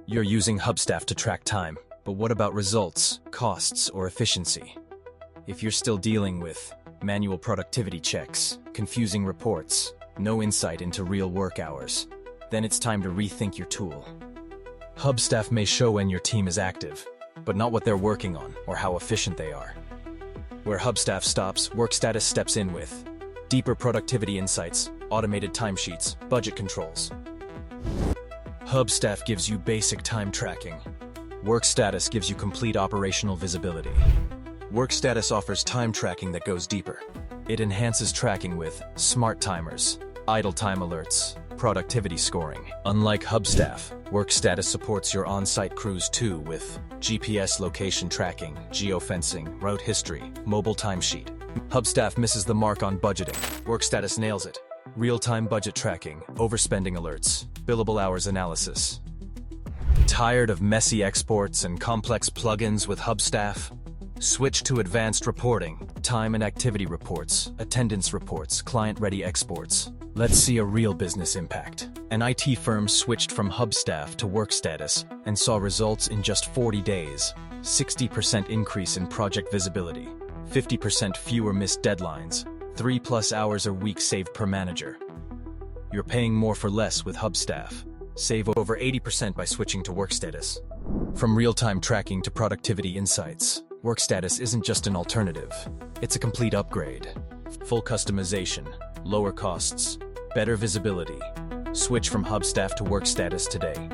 You're using Hubstaff to track time, but what about results, costs, or efficiency? If you're still dealing with manual productivity checks, confusing reports, no insight into real work hours, then it's time to rethink your tool. Hubstaff may show when your team is active, but not what they're working on or how efficient they are. Where Hubstaff stops, Workstatus steps in with deeper productivity insights, automated timesheets, budget controls. Hubstaff gives you basic time tracking. Workstatus gives you complete operational visibility. Workstatus offers time tracking that goes deeper. It enhances tracking with smart timers, idle time alerts, productivity scoring. Unlike Hubstaff, Workstatus supports your on-site crews too with GPS location tracking, geofencing, route history, mobile timesheet. Hubstaff misses the mark on budgeting. Workstatus nails it. Real-time budget tracking, overspending alerts, billable hours analysis. Tired of messy exports and complex plugins with Hubstaff? Switch to advanced reporting, time and activity reports, attendance reports, client-ready exports. Let's see a real business impact. An IT firm switched from Hubstaff to Workstatus and saw results in just 40 days. 60% increase in project visibility, 50% fewer missed deadlines, 3+ hours a week saved per manager. You're paying more for less with Hubstaff. Save over 80% by switching to Workstatus. From real-time tracking to productivity insights, Workstatus isn't just an alternative. It's a complete upgrade. Full customization, lower costs, better visibility. Switch from Hubstaff to Workstatus today.